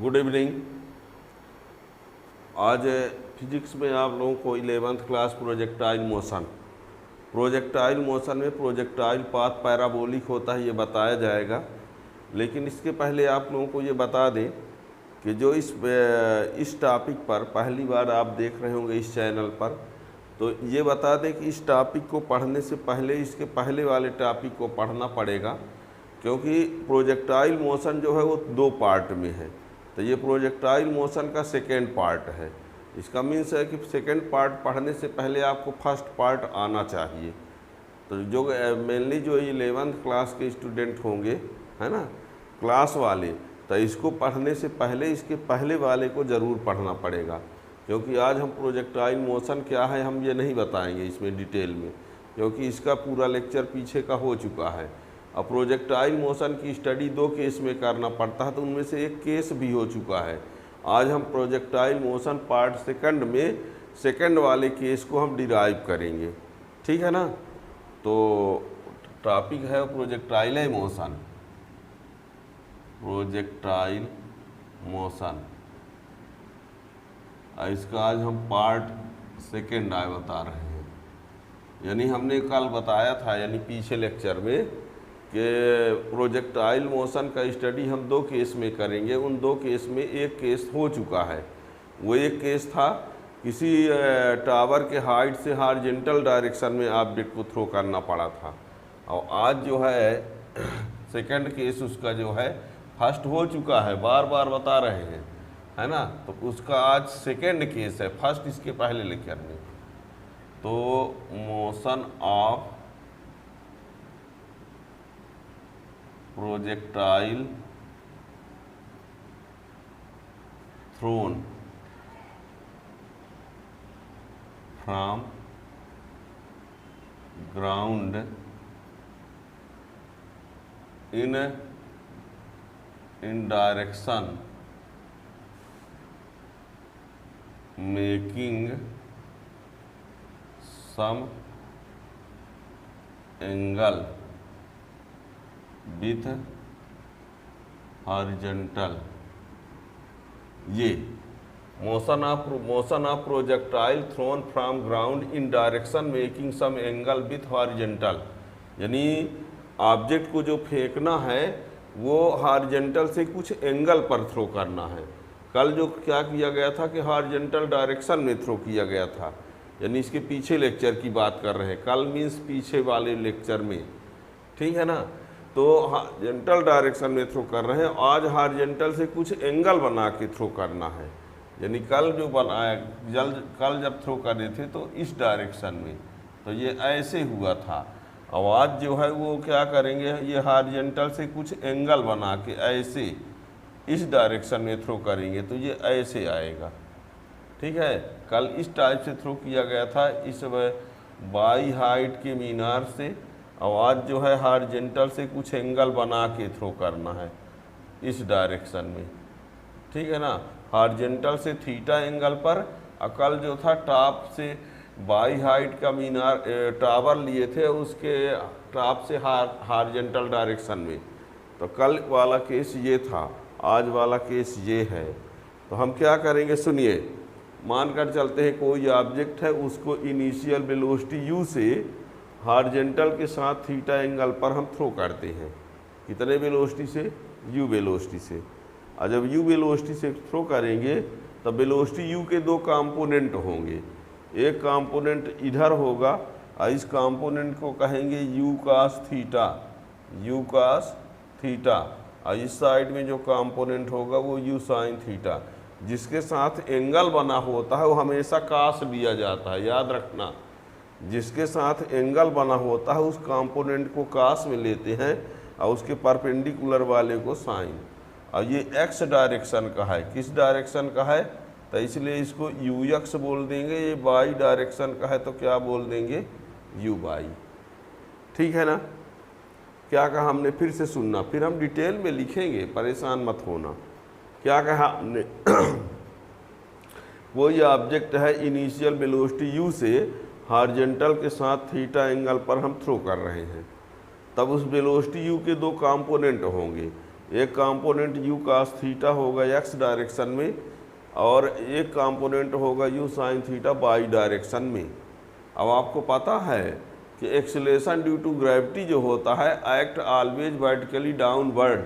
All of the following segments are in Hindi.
Good evening. आज फिजिक्स में आप लोगों को 11th क्लास प्रोजेक्टाइल मोशन में प्रोजेक्टाइल पाथ पैराबोलिक होता है ये बताया जाएगा। लेकिन इसके पहले आप लोगों को ये बता दें कि जो इस टॉपिक पर पहली बार आप देख रहे होंगे इस चैनल पर, तो ये बता दें कि इस टॉपिक को पढ़ने से पहले इसके पहले वाले टॉपिक को पढ़ना पड़ेगा, क्योंकि प्रोजेक्टाइल मोशन जो है वो 2 पार्ट में है। तो ये प्रोजेक्टाइल मोशन का सेकेंड पार्ट है। इसका मीन्स है कि सेकेंड पार्ट पढ़ने से पहले आपको फर्स्ट पार्ट आना चाहिए। तो जो मेनली जो 11th क्लास के स्टूडेंट होंगे, है ना, क्लास वाले, तो इसको पढ़ने से पहले इसके पहले वाले को ज़रूर पढ़ना पड़ेगा, क्योंकि आज हम प्रोजेक्टाइल मोशन क्या है हम ये नहीं बताएंगे इसमें डिटेल में, क्योंकि इसका पूरा लेक्चर पीछे का हो चुका है। अब प्रोजेक्टाइल मोशन की स्टडी 2 केस में करना पड़ता है, तो उनमें से एक केस भी हो चुका है। आज हम प्रोजेक्टाइल मोशन पार्ट सेकंड में सेकंड वाले केस को हम डिराइव करेंगे, ठीक है ना। तो टॉपिक है प्रोजेक्टाइल मोशन। इसका आज हम पार्ट सेकंड बता रहे हैं। यानी हमने कल बताया था, यानी पीछे लेक्चर में, कि प्रोजेक्टाइल मोशन का स्टडी हम 2 केस में करेंगे। उन 2 केस में एक केस हो चुका है। वो एक केस था किसी टावर के हाइट से हॉरिजॉन्टल डायरेक्शन में ऑब्जेक्ट को थ्रो करना पड़ा था। और आज जो है सेकंड केस उसका जो है फर्स्ट हो चुका है, बार बार बता रहे हैं, है ना। तो उसका आज सेकंड केस है, फर्स्ट इसके पहले लेक्चर में। तो motion of projectile thrown from ground in direction making some angle with horizontal। ये motion of projectile thrown from ground in direction making some angle with horizontal. यानी ऑब्जेक्ट को जो फेंकना है वो हॉरिजॉन्टल से कुछ एंगल पर थ्रो करना है। कल जो क्या किया गया था कि हॉरिजॉन्टल डायरेक्शन में थ्रो किया गया था, यानी इसके पीछे लेक्चर की बात कर रहे हैं। कल मीन्स पीछे वाले लेक्चर में, ठीक है ना। तो हॉरिजॉन्टल डायरेक्शन में थ्रो कर रहे हैं, आज हॉरिजॉन्टल से कुछ एंगल बना के थ्रो करना है। यानी कल जो बनाया कल जब थ्रो कर रहे थे तो इस डायरेक्शन में, तो ये ऐसे हुआ था। आवाज़ जो है वो क्या करेंगे, ये हॉरिजॉन्टल से कुछ एंगल बना के ऐसे इस डायरेक्शन में थ्रो करेंगे, तो ये ऐसे आएगा, ठीक है। कल इस टाइप से थ्रो किया गया था, इस बाई हाइट के मीनार से। आवाज़ जो है हॉरिजॉन्टल से कुछ एंगल बना के थ्रो करना है इस डायरेक्शन में, ठीक है ना। हॉरिजॉन्टल से थीटा एंगल पर। कल जो था टॉप से बाई हाइट का मीनार टावर लिए थे, उसके टॉप से हॉरिजॉन्टल डायरेक्शन में। तो कल वाला केस ये था, आज वाला केस ये है। तो हम क्या करेंगे सुनिए। मानकर चलते हैं कोई ऑब्जेक्ट है, उसको इनिशियल वेलोसिटी u से हॉरिजॉन्टल के साथ थीटा एंगल पर हम थ्रो करते हैं। कितने वेलोसिटी से? u वेलोसिटी से। और जब u वेलोसिटी से थ्रो करेंगे तो वेलोसिटी u के 2 कंपोनेंट होंगे। एक कंपोनेंट इधर होगा और इस कंपोनेंट को कहेंगे u cos थीटा, और इस साइड में जो कंपोनेंट होगा वो u sin थीटा। जिसके साथ एंगल बना होता है वो हमेशा cos लिया जाता है, याद रखना। जिसके साथ एंगल बना होता है उस कंपोनेंट को cos में लेते हैं और उसके परपेंडिकुलर वाले को sin। और ये x डायरेक्शन का है। किस डायरेक्शन का है? तो इसलिए इसको ux बोल देंगे। ये y डायरेक्शन का है तो क्या बोल देंगे? uy, ठीक है ना। क्या कहा हमने? फिर से सुनना, फिर हम डिटेल में लिखेंगे, परेशान मत होना। क्या कहा हमने? कोई ऑब्जेक्ट है, इनिशियल वेलोसिटी u से हॉरिजॉन्टल के साथ थीटा एंगल पर हम थ्रो कर रहे हैं। तब उस वेलोसिटी u के 2 कंपोनेंट होंगे। एक कंपोनेंट u cos थीटा होगा x डायरेक्शन में और एक कंपोनेंट होगा u sin theta y direction में। अब आपको पता है कि एक्सीलरेशन ड्यू टू ग्रेविटी जो होता है एक्ट ऑलवेज वर्टिकली डाउनवर्ड,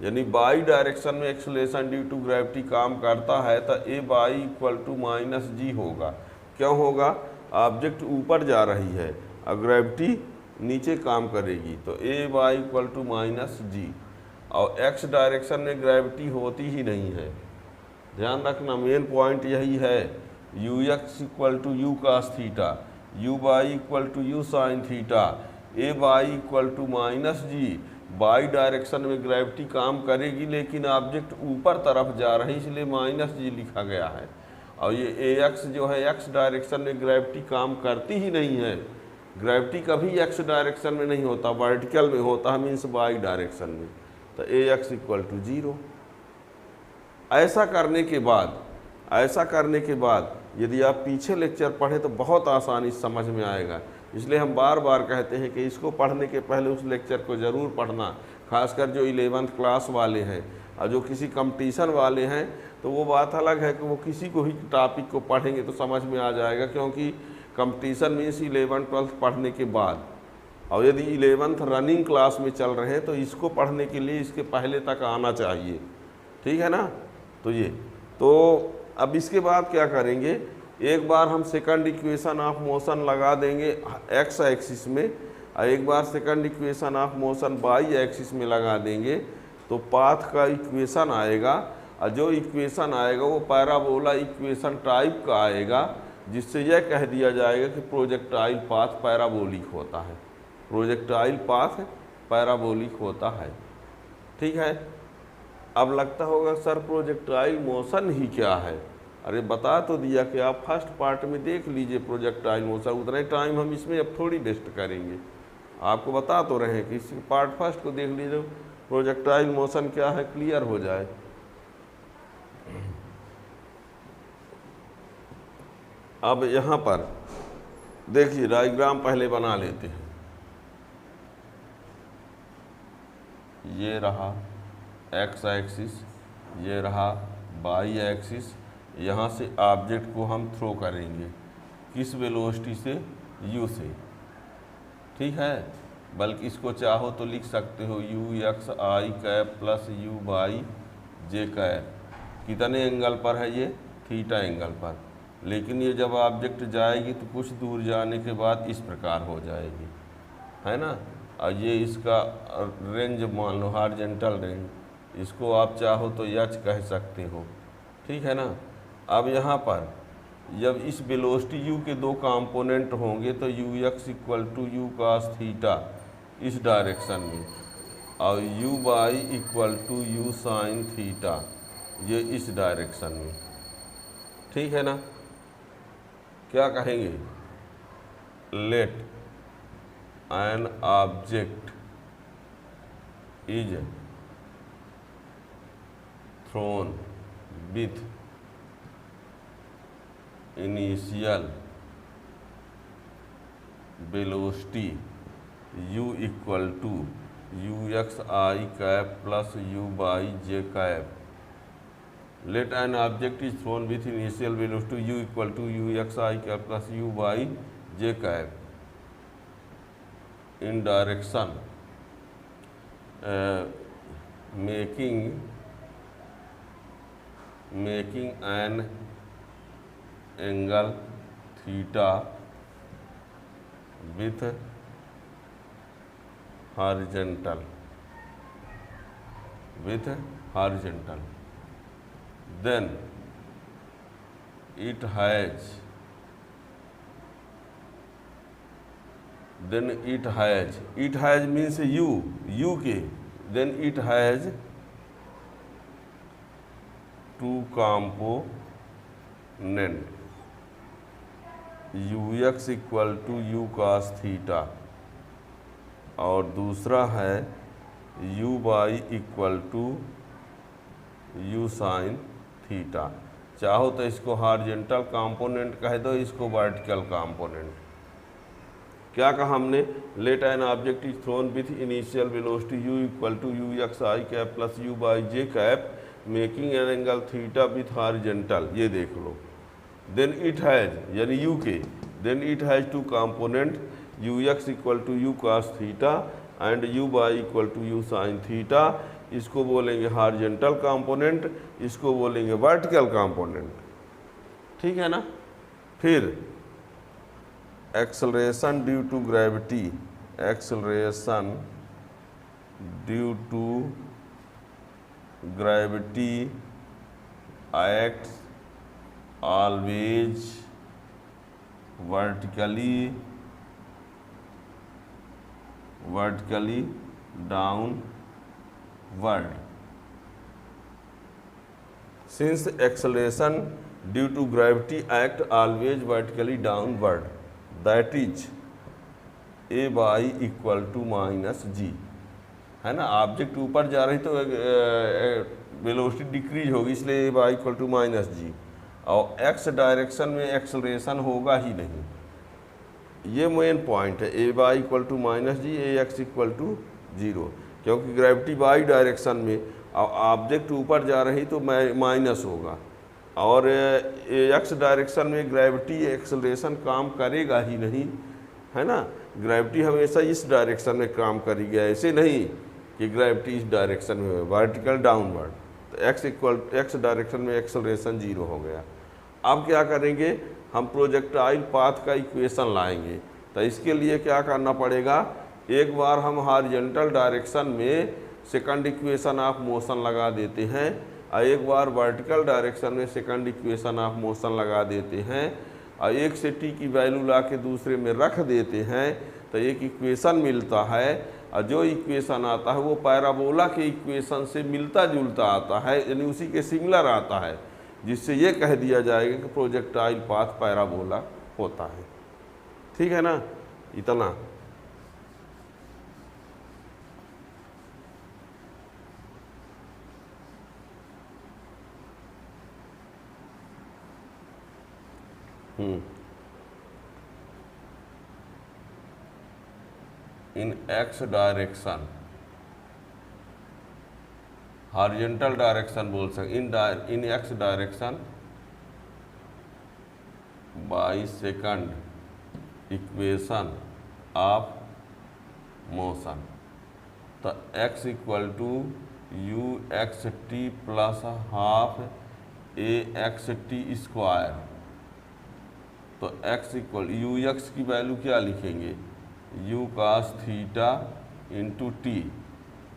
यानी बाई डायरेक्शन में एक्सीलरेशन ड्यू टू ग्रेविटी काम करता है तो ए बाई इक्वल टू माइनस जी होगा। क्यों होगा? ऑब्जेक्ट ऊपर जा रही है और ग्रेविटी नीचे काम करेगी, तो ए by equal to minus G. और एक्स डायरेक्शन में ग्रेविटी होती ही नहीं है, ध्यान रखना, मेन पॉइंट यही है। U x equal to u cos theta, u y equal to you sine theta, a by equal to minus g. Y direction में ग्रेविटी काम करेगी लेकिन ऑब्जेक्ट ऊपर तरफ जा रही, इसलिए माइनस जी लिखा गया है। और ये ए एक्स जो है एक्स डायरेक्शन में ग्रेविटी काम करती ही नहीं है, ग्रेविटी कभी एक्स डायरेक्शन में नहीं होता, वर्टिकल में होता है, मीन्स बाई डायरेक्शन में, तो ए एक्स इक्वल टू जीरो। ऐसा करने के बाद यदि आप पीछे लेक्चर पढ़े तो बहुत आसानी समझ में आएगा। इसलिए हम बार बार कहते हैं कि इसको पढ़ने के पहले उस लेक्चर को ज़रूर पढ़ना, खासकर जो 11th क्लास वाले हैं। और जो किसी कंपटीशन वाले हैं तो वो बात अलग है कि वो किसी को ही टॉपिक को पढ़ेंगे तो समझ में आ जाएगा, क्योंकि कंपटीशन मीन्स 11th 12th पढ़ने के बाद। और यदि 11th रनिंग क्लास में चल रहे हैं तो इसको पढ़ने के लिए इसके पहले तक आना चाहिए, ठीक है ना। तो ये तो अब इसके बाद क्या करेंगे, एक बार हम सेकंड इक्वेशन ऑफ मोशन लगा देंगे एक्स एक्सिस में और एक बार second equation of motion Y axis में लगा देंगे, तो पाथ का इक्वेशन आएगा। और जो इक्वेशन आएगा वो पैराबोला इक्वेशन टाइप का आएगा, जिससे यह कह दिया जाएगा कि प्रोजेक्टाइल पाथ पैराबोलिक होता है, प्रोजेक्टाइल पाथ पैराबोलिक होता है, ठीक है। अब लगता होगा सर प्रोजेक्टाइल मोशन ही क्या है? अरे बता तो दिया कि आप फर्स्ट पार्ट में देख लीजिए प्रोजेक्टाइल मोशन, उतना ही टाइम हम इसमें अब थोड़ी वेस्ट करेंगे। आपको बता तो रहे हैं कि इस पार्ट फर्स्ट को देख लीजिए, प्रोजेक्टाइल मोशन क्या है क्लियर हो जाए। अब यहाँ पर देखिए डायग्राम पहले बना लेते हैं। ये रहा एक्स एक्सिस, ये रहा वाई एक्सिस, यहाँ से ऑब्जेक्ट को हम थ्रो करेंगे किस वेलोसिटी से? u से, ठीक है। बल्कि इसको चाहो तो लिख सकते हो you x i cap plus u y j cap. कितने एंगल पर है ये? थीटा एंगल पर। लेकिन ये जब ऑब्जेक्ट जाएगी तो कुछ दूर जाने के बाद इस प्रकार हो जाएगी, है ना। और ये इसका रेंज मान लो हॉरिजॉन्टल रेंज, इसको आप चाहो तो एच कह सकते हो, ठीक है ना। अब यहाँ पर जब इस वेलोसिटी u के दो कंपोनेंट होंगे तो u x equal to u cos theta इस डायरेक्शन में और u y equal to you sine theta ये इस डायरेक्शन में, ठीक है ना। क्या कहेंगे? Let an object is thrown with initial velocity u equal to you x i cap plus u y j cap. Let an object is thrown with initial velocity u equal to you x i cap plus u y j cap in direction making an angle theta with horizontal then it has means u के, then it has two component u x equal to u cos theta और दूसरा है u y equal to you sine theta. चाहो तो इसको हॉरिजॉन्टल कंपोनेंट कह दो, इसको वर्टिकल कंपोनेंट, क्या कहा हमने, let an object is thrown with initial velocity u equal to you x i cap plus u y j cap making an angle theta with horizontal, ये देख लो। देन इट हैज यानी u के, then it has two component u x equal to u cos theta and u y equal to you sine theta. इसको बोलेंगे हॉरिजॉन्टल कंपोनेंट, इसको बोलेंगे वर्टिकल कंपोनेंट, ठीक है ना। फिर acceleration due to gravity, acceleration due to gravity acts always vertically downward. Since acceleration due to gravity act always vertically downward, that is a by equal to minus G, है ना। ऑब्जेक्ट ऊपर जा रही तो वेलोसिटी डिक्रीज होगी, इसलिए a by equal to minus G. और एक्स डायरेक्शन में एक्सेलरेशन होगा ही नहीं, ये मेन पॉइंट है। A by equal to minus G, A X equal to zero, क्योंकि ग्रेविटी बाई डायरेक्शन में ऑब्जेक्ट ऊपर जा रही तो माइनस होगा, और एक्स डायरेक्शन में ग्रेविटी एक्सेलरेशन काम करेगा ही नहीं, है ना। ग्रेविटी हमेशा इस डायरेक्शन में काम करेगी, ऐसे नहीं कि ग्रेविटी इस डायरेक्शन में हो, वर्टिकल डाउनवर्ड। तो एक्स डायरेक्शन में एक्सेलरेशन जीरो हो गया। अब क्या करेंगे, हम प्रोजेक्टाइल पाथ का इक्वेशन लाएंगे। तो इसके लिए क्या करना पड़ेगा, एक बार हम हॉरिजॉन्टल डायरेक्शन में सेकंड इक्वेशन ऑफ मोशन लगा देते हैं, और एक बार वर्टिकल डायरेक्शन में सेकंड इक्वेशन ऑफ मोशन लगा देते हैं, और एक से टी की वैल्यू ला के दूसरे में रख देते हैं, तो एक इक्वेशन मिलता है। और जो इक्वेशन आता है वो पैराबोला के इक्वेशन से मिलता जुलता आता है, यानी उसी के सिमिलर आता है, जिससे ये कह दिया जाएगा कि प्रोजेक्टाइल पाथ पैराबोला होता है। ठीक है ना, इतना। In X direction, horizontal direction बोल सकते, in X direction by second equation of motion. तो X equal to you X T plus half A X T square. तो एक्स इक्वल यू एक्स की वैल्यू क्या लिखेंगे, U cos theta into T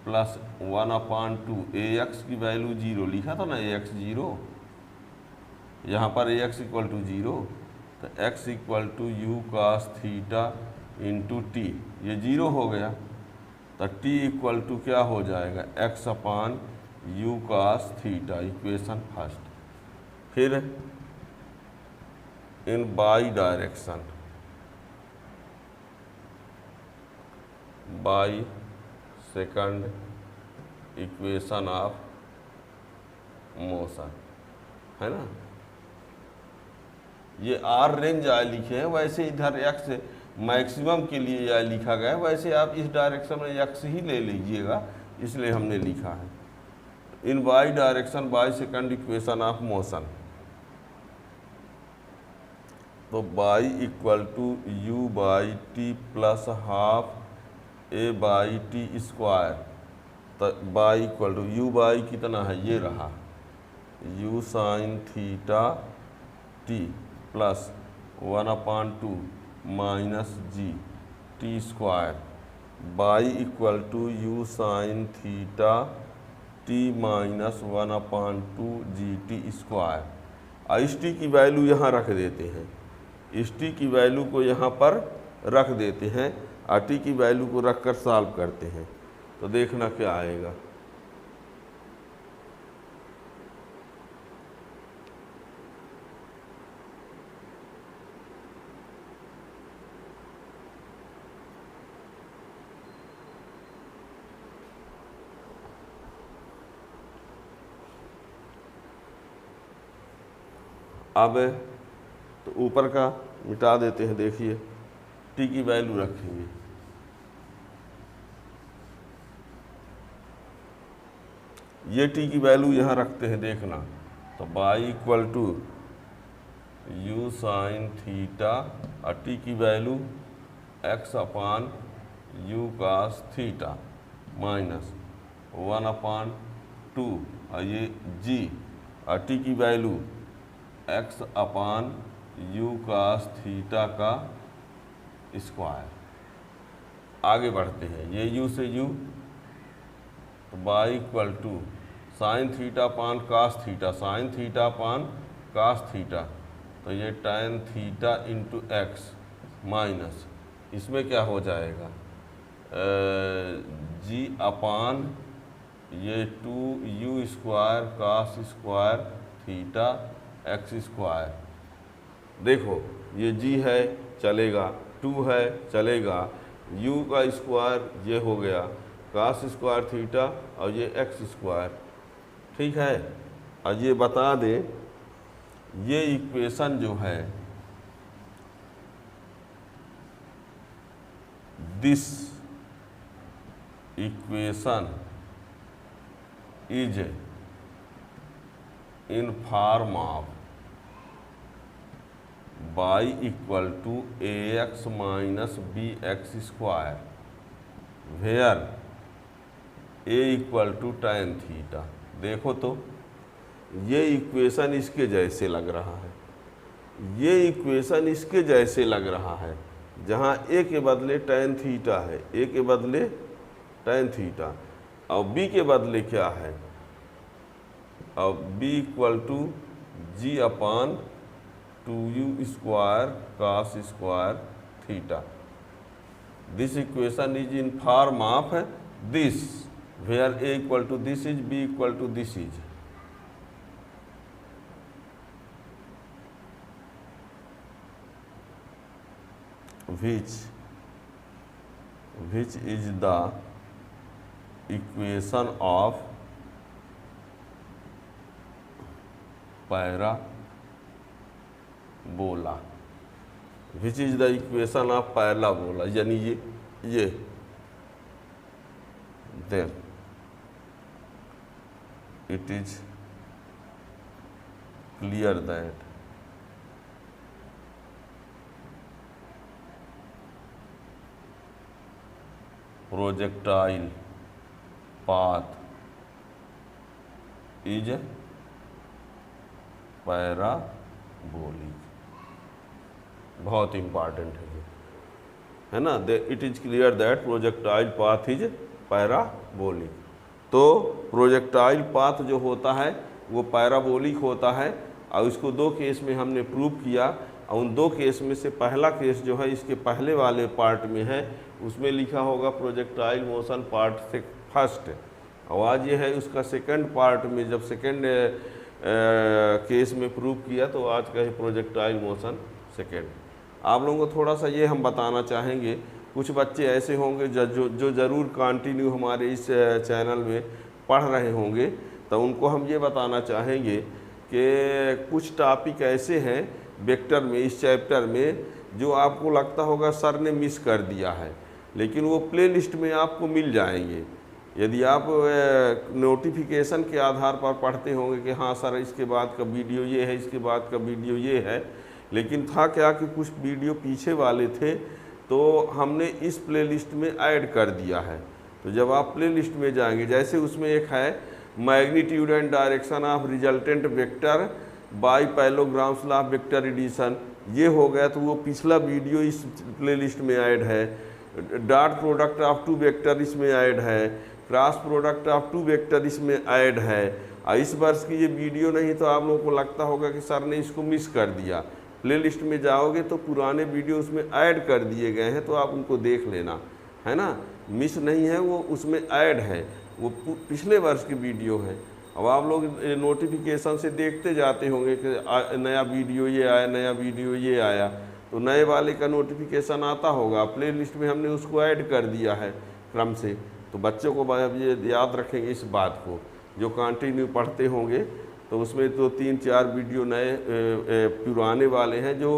plus 1/2। A X की वैल्यू जीरो लिखा था ना, ए एक्स जीरो, यहाँ पर A X equal to zero. तो X equal to u cos theta into T, ये जीरो हो गया। तो टी इक्वल टू क्या हो जाएगा, X upon you cos theta, equation first. फिर in by direction, by second equation of motion, है ना। ये आर रेंज आई लिखे हैं, वैसे इधर एक्स मैक्सिमम के लिए यह लिखा गया है, वैसे आप इस डायरेक्शन में एक्स ही ले लीजिएगा, इसलिए हमने लिखा है। In by direction by second equation of motion. तो by equal to U by T plus half A by T square. तो by equal to U by कितना है, ये रहा, U sine theta T plus 1/2 minus G T square, by equal to you sine theta T minus 1/2 G T square. इस टी की वैल्यू यहाँ रख देते हैं, इस टी की वैल्यू को यहाँ पर रख देते हैं, और टी की वैल्यू को रख कर सॉल्व करते हैं, तो देखना क्या आएगा। अब तो ऊपर का मिटा देते हैं, देखिए टी की वैल्यू रखेंगे। ये टी की वैल्यू यहाँ रखते हैं, देखना। तो by equal to you sine theta और टी की value x upon you cos theta minus 1/2 और ये जी और टी की value x upon you cos theta का स्क्वायर। आगे बढ़ते हैं, ये यू से यू, तो by equal to sine theta upon cos theta, sign theta upon cos theta, तो ये tan theta into x minus इसमें क्या हो जाएगा जी अपान ये 2u square cos square theta x square. देखो ये जी है चलेगा, 2 है चलेगा, u का स्क्वायर ये हो गया कास स्क्वायर थीटा और ये एक्स स्क्वायर, ठीक है। और ये बता दें ये इक्वेशन जो है this equation is in form of y equal to ax minus b x square where a equal to tan theta. देखो तो ये इक्वेशन इसके जैसे लग रहा है, ये इक्वेशन इसके जैसे लग रहा है, जहाँ a के बदले tan थीटा है, a के बदले tan थीटा और b के बदले क्या है, और b equal to g upon 2u square cos square theta. This equation is in form of this where a equal to this is, b equal to this is. which is the equation of parabola, which is the equation of parabola, यानी ये then it is clear that projectile path is parabolic। बहुत इम्पॉर्टेंट है ना। It is clear that projectile path is parabolic. तो प्रोजेक्टाइल पाथ जो होता है वो पैराबोलिक होता है और इसको दो केस में हमने प्रूव किया और उन दो केस में से पहला केस जो है इसके पहले वाले पार्ट में है, उसमें लिखा होगा प्रोजेक्टाइल मोशन पार्ट से फर्स्ट, और आज ये है उसका सेकंड पार्ट में जब सेकंड केस में प्रूव किया तो आज का है प्रोजेक्टाइल मोशन सेकंड। आप लोगों को थोड़ा सा ये हम बताना चाहेंगे, कुछ बच्चे ऐसे होंगे जो ज़रूर कंटिन्यू हमारे इस चैनल में पढ़ रहे होंगे, तो उनको हम ये बताना चाहेंगे कि कुछ टॉपिक ऐसे हैं वेक्टर में, इस चैप्टर में, जो आपको लगता होगा सर ने मिस कर दिया है, लेकिन वो प्लेलिस्ट में आपको मिल जाएंगे। यदि आप नोटिफिकेशन के आधार पर पढ़ते होंगे कि हाँ सर इसके बाद का वीडियो ये है, इसके बाद का वीडियो ये है, लेकिन था क्या कि कुछ वीडियो पीछे वाले थे तो हमने इस प्लेलिस्ट में ऐड कर दिया है। तो जब आप प्लेलिस्ट में जाएंगे, जैसे उसमें एक है magnitude and direction of resultant vector by parallelogram's law of vector addition, ये हो गया तो वो पिछला वीडियो इस प्लेलिस्ट में ऐड है। Dot product of two vector इसमें ऐड है, cross product of two vector इसमें ऐड है। और इस वर्ष की ये वीडियो नहीं तो आप लोगों को लगता होगा कि सर ने इसको मिस कर दिया। प्लेलिस्ट में जाओगे तो पुराने वीडियो उसमें ऐड कर दिए गए हैं, तो आप उनको देख लेना, है ना। मिस नहीं है, वो उसमें ऐड है, वो पिछले वर्ष की वीडियो है। अब आप लोग नोटिफिकेशन से देखते जाते होंगे कि नया वीडियो ये आया, नया वीडियो ये आया, तो नए वाले का नोटिफिकेशन आता होगा। प्लेलिस्ट में हमने उसको ऐड कर दिया है क्रम से। तो बच्चों को ये याद रखेंगे इस बात को, जो कंटिन्यू पढ़ते होंगे तो उसमें तो 3-4 वीडियो नए पुराने वाले हैं जो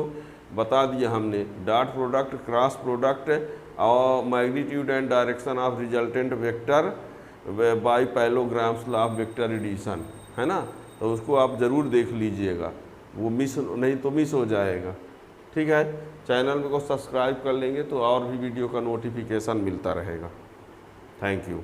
बता दिया हमने। डॉट प्रोडक्ट, क्रॉस प्रोडक्ट और magnitude and direction of resultant vector by parallelogram's law of vector addition, है ना। तो उसको आप ज़रूर देख लीजिएगा, वो मिस नहीं तो मिस हो जाएगा। ठीक है, चैनल को सब्सक्राइब कर लेंगे तो और भी वीडियो का नोटिफिकेशन मिलता रहेगा। Thank you.